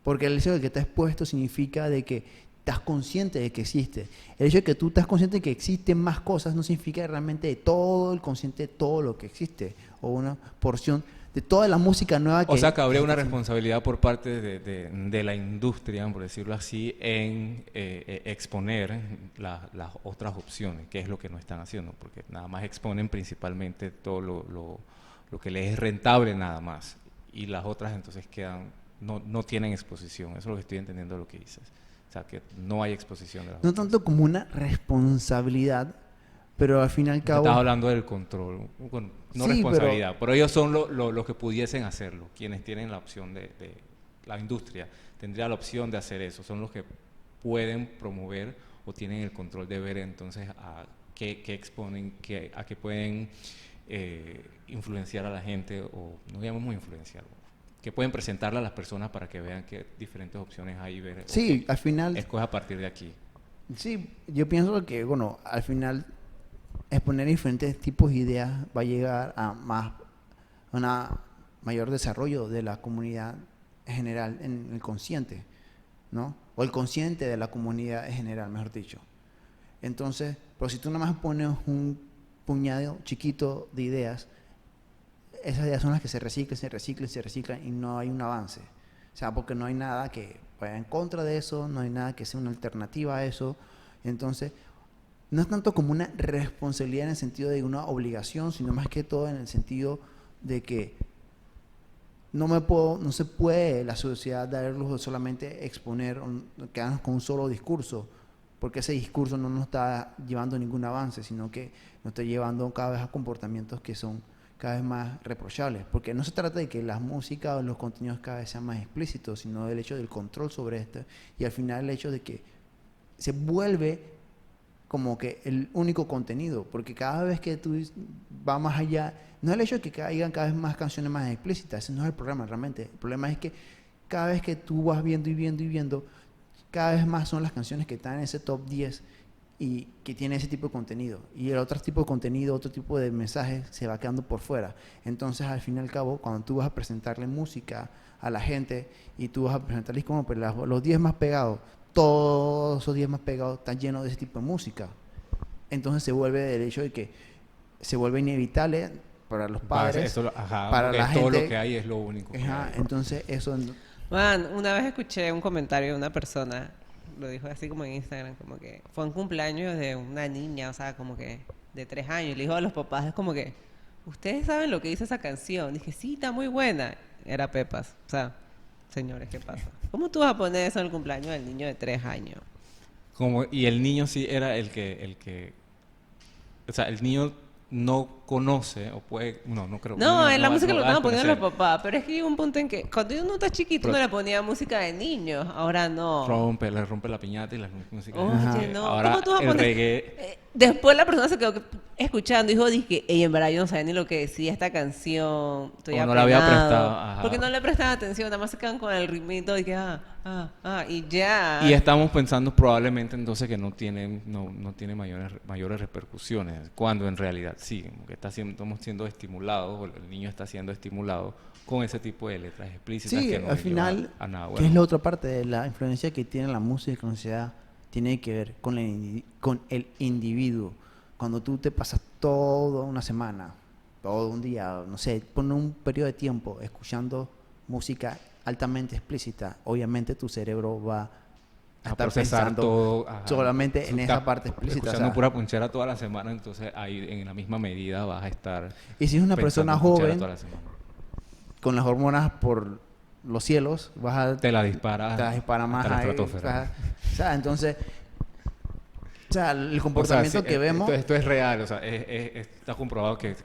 Porque el hecho de que está expuesto significa de que estás consciente de que existe. El hecho de que tú estás consciente de que existen más cosas no significa realmente de todo el consciente de todo lo que existe. O una porción de toda la música nueva que... O sea, que habría una responsabilidad por parte de la industria, por decirlo así, en exponer las otras opciones, que es lo que no están haciendo, porque nada más exponen principalmente todo lo que les es rentable nada más, y las otras entonces quedan, no tienen exposición. Eso es lo que estoy entendiendo de lo que dices. O sea, que no hay exposición de las No otras. tanto como una responsabilidad, pero al fin y al cabo... Estás hablando del control, bueno, no Sí, responsabilidad, pero ellos son los que pudiesen hacerlo, quienes tienen la opción de la industria tendría la opción de hacer eso, son los que pueden promover o tienen el control de ver entonces a qué exponen, a qué pueden influenciar a la gente, o no llamamos influenciar, que pueden presentarle a las personas para que vean qué diferentes opciones hay y ver, Sí, ok, al final... escoge a partir de aquí. Sí, yo pienso que, bueno, al final exponer diferentes tipos de ideas va a llegar a una mayor desarrollo de la comunidad en general, en el consciente, ¿no? O el consciente de la comunidad en general, mejor dicho. Entonces, pero si tú nada más pones un puñado chiquito de ideas, esas ideas son las que se reciclan y no hay un avance. O sea, porque no hay nada que vaya en contra de eso, no hay nada que sea una alternativa a eso. Entonces, no es tanto como una responsabilidad en el sentido de una obligación, sino más que todo en el sentido de que no se puede la sociedad dar el lujo de solamente exponer, quedarnos con un solo discurso, porque ese discurso no nos está llevando a ningún avance, sino que nos está llevando cada vez a comportamientos que son cada vez más reprochables, porque no se trata de que la música o los contenidos cada vez sean más explícitos, sino del hecho del control sobre esto, y al final el hecho de que se vuelve como que el único contenido, porque cada vez que tú vas más allá, no es el hecho de que caigan cada vez más canciones más explícitas, ese no es el problema realmente, el problema es que cada vez que tú vas viendo y viendo y viendo, cada vez más son las canciones que están en ese top 10 y que tienen ese tipo de contenido, y el otro tipo de contenido, otro tipo de mensajes se va quedando por fuera. Entonces al fin y al cabo, cuando tú vas a presentarle música a la gente y tú vas a presentarles como pues, los 10 más pegados, todos esos 10 más pegados están llenos de ese tipo de música. entonces se vuelve el hecho de que se vuelve inevitable para los padres, para porque la gente. todo lo que hay es lo único que Ajá, hay. entonces eso Man, una vez escuché un comentario de una persona, lo dijo así como en Instagram, como que fue un cumpleaños de una niña, o sea, como que de 3 años, y le dijo a los papás, es como que, ¿ustedes saben lo que dice esa canción? Dije, sí, está muy buena. Era Pepas, o sea, señores, ¿qué pasa? ¿Cómo tú vas a poner eso en el cumpleaños del niño de 3 años? Y el niño sí era o sea, el niño no conoce o puede, no creo. No, en la música lo va a estaban poniendo los desconocer. papás, pero es que llega un punto en que cuando uno está chiquito Pero- uno le ponía música de niños, ahora no. Le rompe la piñata y la música. Oye, no, Ahora ¿cómo tú vas a el poner? reggae. Después la persona se quedó escuchando y dijo, dije, ey, en verdad yo no sabía ni lo que decía esta canción, estoy O no la había apenado". prestado, ajá. Porque no le prestaban atención, nada más se quedan con el ritmito y que, y ya. Y estamos pensando probablemente entonces que no tiene mayores repercusiones, cuando en realidad sí, que estamos siendo estimulados, o el niño está siendo estimulado con ese tipo de letras explícitas sí, que no al le final, llevan a nada que bueno. es la otra parte de la influencia que tiene la música en la sociedad, tiene que ver con con el individuo. Cuando tú te pasas toda una semana, todo un día, no sé, por un periodo de tiempo escuchando música altamente explícita, obviamente tu cerebro va a A estar procesar pensando todo ajá. solamente en Tú esa estás parte explícita. o escuchando sea, pura punchera toda la semana, entonces ahí en la misma medida vas a estar y si es una pensando persona en punchera joven, toda la semana. con las hormonas por los cielos, Te la dispara te la dispara más hasta la ahí, estratosfera. o sea, entonces, o sea, el O sea, comportamiento sí, que vemos, esto es real, o sea, está comprobado que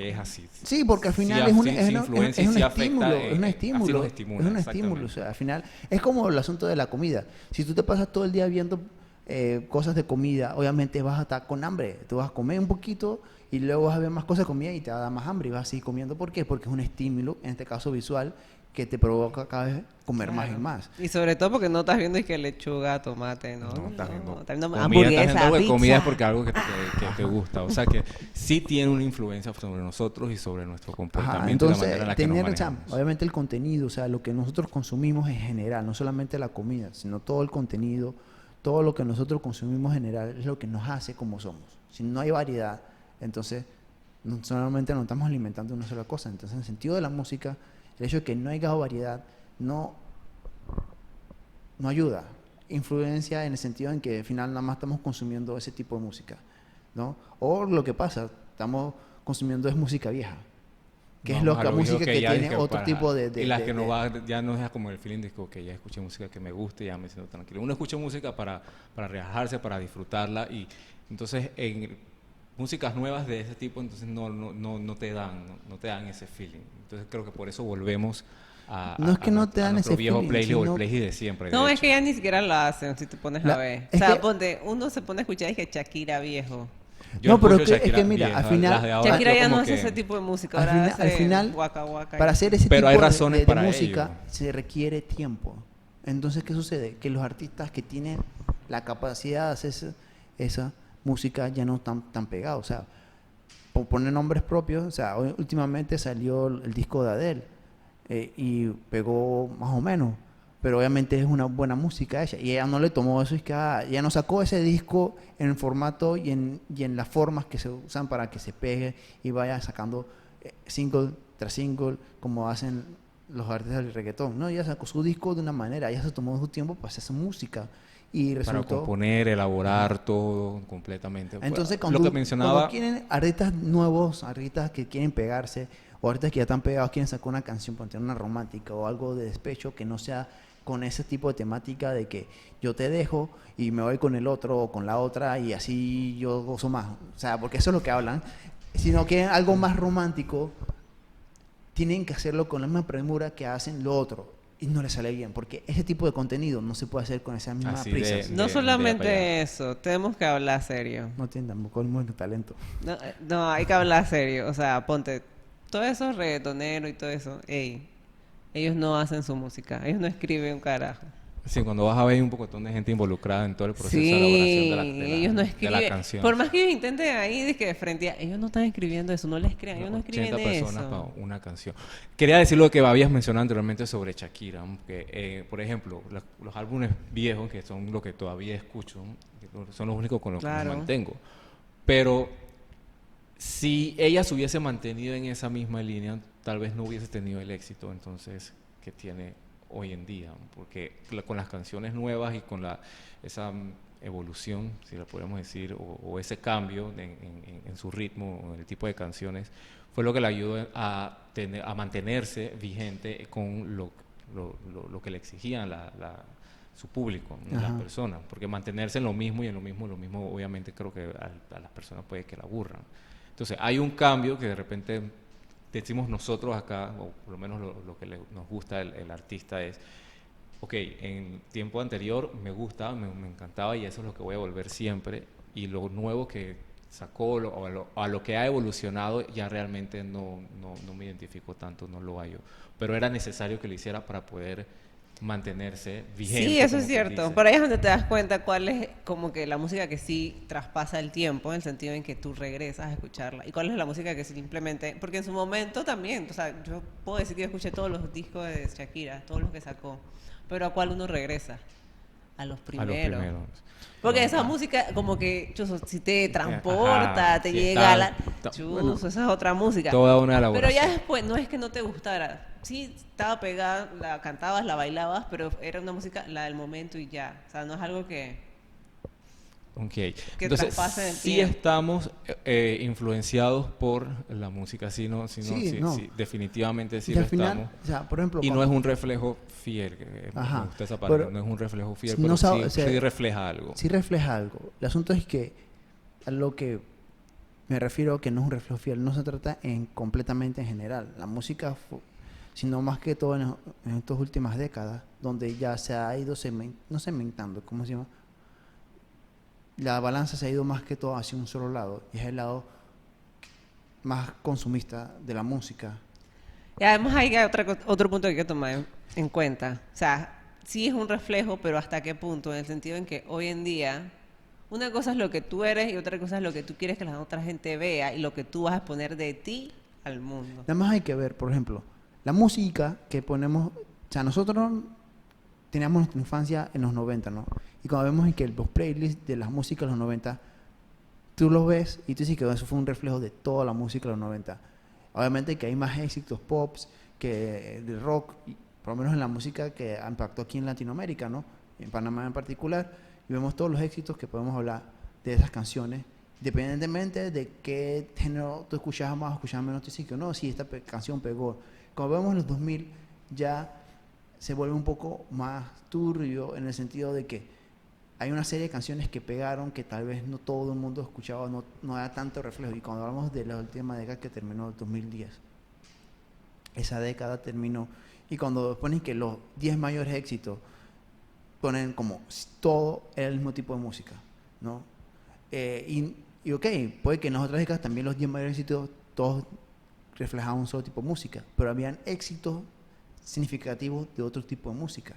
es así. sí, porque al Sí final es un, sí es una- influencia es y un sí afecta, estímulo, es un así estímulo, los estimula, es un estímulo, o exactamente. sea, al final es como el asunto de la comida. Si tú te pasas todo el día viendo cosas de comida, obviamente vas a estar con hambre, tú vas a comer un poquito y luego vas a ver más cosas de comida y te va a dar más hambre y vas a seguir comiendo. ¿Por qué? Porque es un estímulo, en este caso visual, que te provoca cada vez comer más y Claro. más. Y sobre todo porque no estás viendo es que lechuga, tomate, ¿no? No, estás viendo estás viendo comida, hamburguesa, estás viendo pizza. comida es porque algo que te gusta. O sea que sí tiene una influencia sobre nosotros y sobre nuestro comportamiento y la manera en la que nos tener, o sea, manejamos. obviamente el contenido, o sea, lo que nosotros consumimos en general, no solamente la comida, sino todo el contenido, todo lo que nosotros consumimos en general es lo que nos hace como somos. Si no hay variedad, entonces solamente nos estamos alimentando de una sola cosa. Entonces, en el sentido de la música, el hecho de que no haya variedad no ayuda. Influencia en el sentido en que al final nada más estamos consumiendo ese tipo de música, ¿no? O lo que pasa, estamos consumiendo es música vieja, que es Vamos a la lo música viejo que ya tiene dije, otro para- tipo de y las que no va, ya no es como el feeling de que ya escuché música que me guste, ya me siento tranquilo. Uno escucha música para relajarse, para disfrutarla y entonces en músicas nuevas de ese tipo entonces no te dan ese feeling. Entonces creo que por eso volvemos No es que no te dan nuestro ese viejo feeling, playlist o el sino- playlist de siempre. No, de es hecho. que ya ni siquiera la hacen, si te pones a La- ver. es O sea, que- ponte, uno se pone a escuchar y que Shakira viejo. Yo No, pero escucho es que Shakira mira, vieja, al final- las de ahora Shakira yo ya como no hace que- ese tipo de música, Al ahora final- al hace final, waka waka. para hacer ese Pero tipo hay de- razones de para música ello. se requiere tiempo. Entonces, ¿qué sucede? Que los artistas que tienen la capacidad de hacer esa música ya no están tan pegados. O sea, por poner nombres propios, o sea, últimamente salió el disco de Adele y pegó más o menos, pero obviamente es una buena música ella y ella no le tomó eso y que ella no sacó ese disco en el formato y en las formas que se usan para que se pegue y vaya sacando single tras single como hacen los artistas del reggaetón. No, ella sacó su disco de una manera, ella se tomó su tiempo para hacer su música y para resultó. componer, elaborar todo completamente. Entonces, Lo cuando, que mencionaba, cuando quieren artistas nuevos, artistas que quieren pegarse, o artistas que ya están pegados, quieren sacar una canción, para tener una romántica o algo de despecho que no sea con ese tipo de temática de que yo te dejo y me voy con el otro o con la otra y así yo gozo más. O sea, porque eso es lo que hablan. Sino que algo más romántico, tienen que hacerlo con la misma premura que hacen lo otro. Y no les sale bien, porque ese tipo de contenido no se puede hacer con esa misma Así prisa. de- No para solamente allá. eso, tenemos que hablar serio. No tienen tampoco el mismo talento. No, no, hay que hablar serio. O sea, ponte, todos esos reggaetoneros y todo eso, ey, ellos no hacen su música, ellos no escriben un carajo. sí, cuando vas a ver hay un pocotón de gente involucrada en todo el proceso Sí, de elaboración ellos no de la escriben. canción. Por más que ellos intenten ahí, de que frente a ellos no están escribiendo eso, no les crean, ellos no 80 escriben personas eso. para una canción. Quería decir lo que habías mencionado anteriormente sobre Shakira, que por ejemplo, los álbumes viejos, que son lo que todavía escucho, que son los únicos con los que Claro. me mantengo. Pero si ella se hubiese mantenido en esa misma línea, tal vez no hubiese tenido el éxito entonces que tiene hoy en día, porque con las canciones nuevas y con esa evolución, si la podemos decir, o ese cambio en su ritmo o en el tipo de canciones, fue lo que le ayudó a mantenerse vigente con lo que le exigían su público, las personas, porque mantenerse en lo mismo y en lo mismo, obviamente creo que a las personas puede que la aburran. Entonces hay un cambio que de repente decimos nosotros acá, o por lo menos lo que nos gusta el artista es, ok, en tiempo anterior me gusta, me encantaba y eso es lo que voy a volver siempre, y lo nuevo que sacó a lo que ha evolucionado ya realmente no me identifico tanto, no lo hallo, pero era necesario que lo hiciera para poder mantenerse vigente. Sí, eso es como quien cierto. dice. Por ahí es donde te das cuenta cuál es como que la música que sí traspasa el tiempo, en el sentido en que tú regresas a escucharla. Y cuál es la música que simplemente... Porque en su momento también, o sea, yo puedo decir que yo escuché todos los discos de Shakira, todos los que sacó. Pero ¿a cuál uno regresa? A los A los primeros. primeros. Porque No, esa música como que, chuzo, si te transporta, ajá, te sí, llega a la... está- Chuzo, bueno, esa es otra música. toda una Pero ya elaboración. después, no es que no te gustara. Sí, estaba pegada, la cantabas, la bailabas, pero era una música, la del momento y ya. O sea, no es algo que Okay. que Entonces, traspase el sí tiempo. estamos influenciados por la música, sí, Sí, no. sí, definitivamente sí Y lo al final, estamos. o sea, por ejemplo, Y no es un reflejo fiel, que me Ajá, gusta esa parte, pero no es un reflejo fiel, no pero sabe- sí, o sea, sí refleja algo. sí refleja algo. El asunto es que a lo que me refiero que no es un reflejo fiel, no se trata completamente en general. La música, sino más que todo en estas últimas décadas, donde ya se ha ido no segmentando, ¿cómo se llama? La balanza se ha ido más que todo hacia un solo lado, y es el lado más consumista de la música. Y además hay otro punto que hay que tomar en cuenta. O sea, sí es un reflejo, pero ¿hasta qué punto? En el sentido en que hoy en día, una cosa es lo que tú eres y otra cosa es lo que tú quieres que la otra gente vea y lo que tú vas a exponer de ti al mundo. Nada más hay que ver, por ejemplo, la música que ponemos, o sea, nosotros teníamos nuestra infancia en los 90, ¿no? Y cuando vemos que los playlists de las músicas de los 90, tú los ves y tú dices que eso fue un reflejo de toda la música de los 90. Obviamente que hay más éxitos pops que de rock, y por lo menos en la música que impactó aquí en Latinoamérica, ¿no? En Panamá en particular, y vemos todos los éxitos que podemos hablar de esas canciones, independientemente de qué género tú escuchabas más o escuchabas menos, tú dices que no, sí, esta canción pegó. Como vemos en los 2000, ya se vuelve un poco más turbio en el sentido de que hay una serie de canciones que pegaron que tal vez no todo el mundo escuchaba, no da tanto reflejo. Y cuando hablamos de la última década que terminó el 2010, esa década terminó. Y cuando ponen que los 10 mayores éxitos, ponen como todo el mismo tipo de música, ¿no? Y ok, puede que en las otras décadas también los 10 mayores éxitos todos reflejaban un solo tipo de música, pero habían éxitos significativos de otro tipo de música.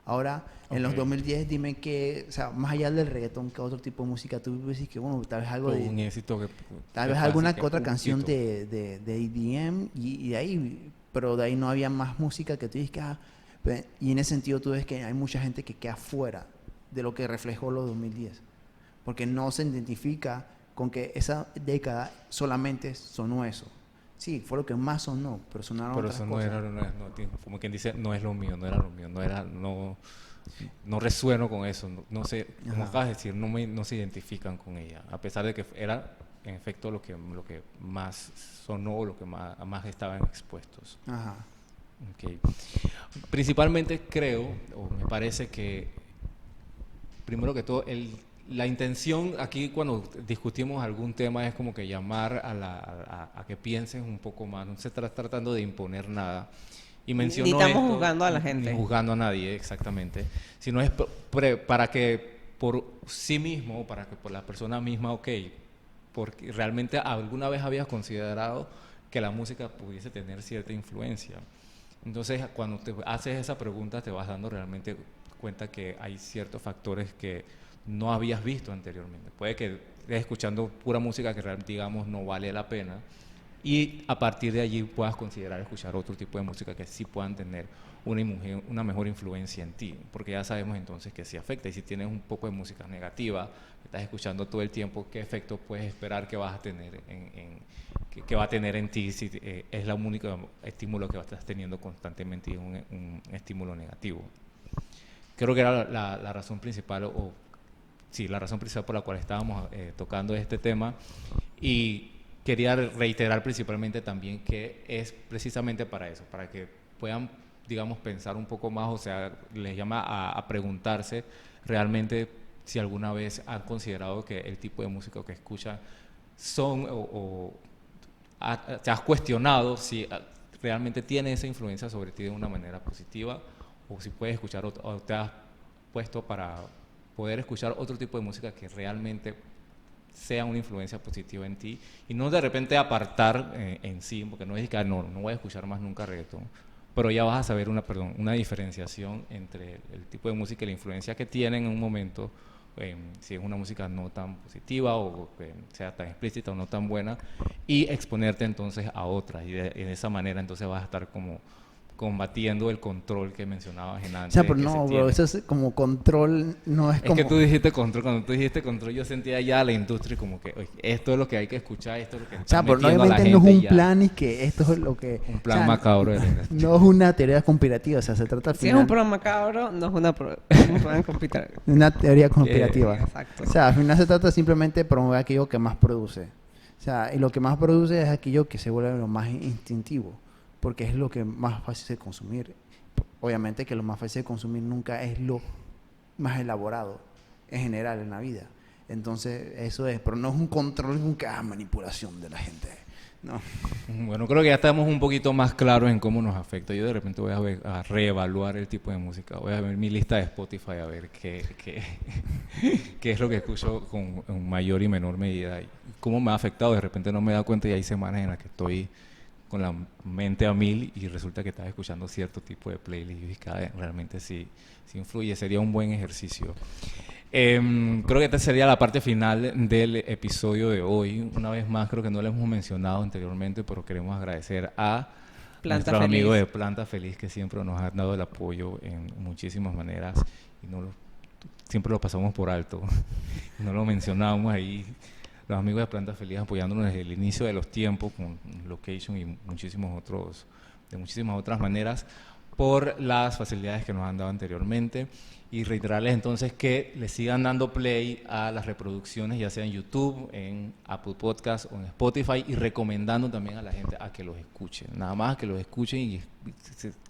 Ahora, en los 2010, dime que, o sea, más allá del reggaetón, ¿qué otro tipo de música tú decís que, bueno, tal vez algo de... Un éxito que... Tal vez alguna que otra canción de EDM y de ahí, pero de ahí no había más música que tú dices que... y en ese sentido tú ves que hay mucha gente que queda fuera de lo que reflejó los 2010, porque no se identifica con que esa década solamente sonó eso. Sí, fue lo que más sonó, pero sonaron Pero otras eso cosas. como quien dice, no es lo mío, no era lo mío, no resueno con eso, no sé, como Ajá. acabas de decir, no se identifican con ella, a pesar de que era en efecto lo que más sonó, lo que más estaban expuestos. Ajá. Okay. Principalmente creo, o me parece que, primero que todo, la intención aquí cuando discutimos algún tema es como que llamar a que piensen un poco más, no se está tratando de imponer nada. Y menciono Ni estamos esto, juzgando a la gente. Ni juzgando a nadie, exactamente. Sino es para que por sí mismo, para que por la persona misma, ok, porque realmente alguna vez habías considerado que la música pudiese tener cierta influencia. Entonces, cuando te haces esa pregunta, te vas dando realmente cuenta que hay ciertos factores que no habías visto anteriormente. Puede que estés escuchando pura música que digamos no vale la pena y a partir de allí puedas considerar escuchar otro tipo de música que sí puedan tener una mejor influencia en ti, porque ya sabemos entonces que sí afecta. Y si tienes un poco de música negativa, estás escuchando todo el tiempo, ¿qué efecto puedes esperar que vas a tener que va a tener en ti si es el único estímulo que estás teniendo constantemente y un estímulo negativo? Creo que era la razón principal, la razón principal por la cual estábamos tocando este tema. Y quería reiterar principalmente también que es precisamente para eso, para que puedan, digamos, pensar un poco más, o sea, les llama a preguntarse realmente si alguna vez han considerado que el tipo de música que escuchan te has cuestionado si realmente tiene esa influencia sobre ti de una manera positiva, o si puedes escuchar o te has puesto para poder escuchar otro tipo de música que realmente sea una influencia positiva en ti, y no de repente apartar en sí, porque no es que no voy a escuchar más nunca reggaetón, pero ya vas a saber una diferenciación entre el tipo de música y la influencia que tiene en un momento, si es una música no tan positiva o que sea tan explícita o no tan buena, y exponerte entonces a otras, y de esa manera entonces vas a estar como combatiendo el control que mencionabas en antes. O sea, pero no, bro, eso es como control, no es como... Es que tú dijiste control, cuando tú dijiste control yo sentía ya la industria como que oye, esto es lo que hay que escuchar, esto es lo que está pero metiendo a la obviamente gente. No es un ya. plan y que esto es lo que... Un plan macabro de la industria. No es una teoría conspirativa, o sea, se trata al Si es final un programa macabro, no es un plan conspirativo. de una teoría conspirativa. Exacto. O sea, al final se trata simplemente de promover aquello que más produce. O sea, y lo que más produce es aquello que se vuelve lo más instintivo, porque es lo que más fácil de consumir. Obviamente que lo más fácil de consumir nunca es lo más elaborado en general en la vida. Entonces, eso es, pero no es un control, nunca manipulación de la gente. No. Bueno, creo que ya estamos un poquito más claros en cómo nos afecta. Yo de repente voy a reevaluar el tipo de música. Voy a ver mi lista de Spotify a ver qué es lo que escucho en mayor y menor medida. Y cómo me ha afectado. De repente no me he dado cuenta y hay semanas en las que estoy con la mente a 1000 y resulta que estás escuchando cierto tipo de playlist y realmente sí influye. Sería un buen ejercicio. Creo que esta sería la parte final del episodio de hoy. Una vez más, creo que no lo hemos mencionado anteriormente, pero queremos agradecer a nuestros amigos de Planta Feliz, que siempre nos han dado el apoyo en muchísimas maneras y siempre lo pasamos por alto. No lo mencionamos ahí. Los amigos de Planta Feliz apoyándonos desde el inicio de los tiempos con Location y de muchísimas otras maneras, por las facilidades que nos han dado anteriormente. Y reiterarles entonces que le sigan dando play a las reproducciones, ya sea en YouTube, en Apple Podcast o en Spotify, y recomendando también a la gente a que los escuchen. Nada más que los escuchen y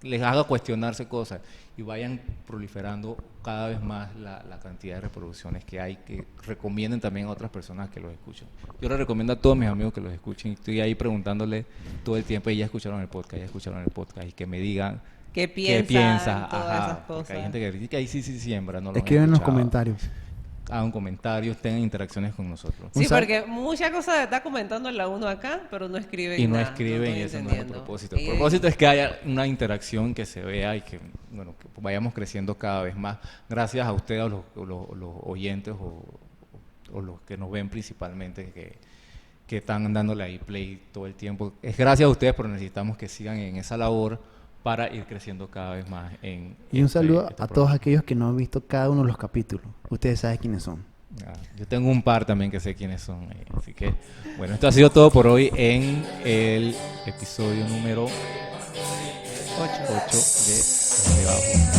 les haga cuestionarse cosas y vayan proliferando cada vez más la cantidad de reproducciones que hay, que recomienden también a otras personas que los escuchen. Yo les recomiendo a todos mis amigos que los escuchen. Estoy ahí preguntándole todo el tiempo, y ya escucharon el podcast, y que me digan ¿qué piensas? Todas esas cosas. Porque hay gente que critica y sí siembra, no lo Escriben en los comentarios. Hagan comentarios, tengan interacciones con nosotros. Sí, porque muchas cosas está comentando la uno acá, pero no escriben y no nada. escriben, y ese no es el propósito. El propósito es que haya una interacción, que se vea y que vayamos creciendo cada vez más. Gracias a ustedes, a los oyentes o los que nos ven principalmente, que están dándole ahí play todo el tiempo. Es gracias a ustedes, pero necesitamos que sigan en esa labor para ir creciendo cada vez más y un saludo a todos aquellos que no han visto cada uno de los capítulos. Ustedes saben quiénes son. Yo tengo un par también que sé quiénes son. Así que, bueno, esto ha sido todo por hoy en el episodio número 8 de Debajo.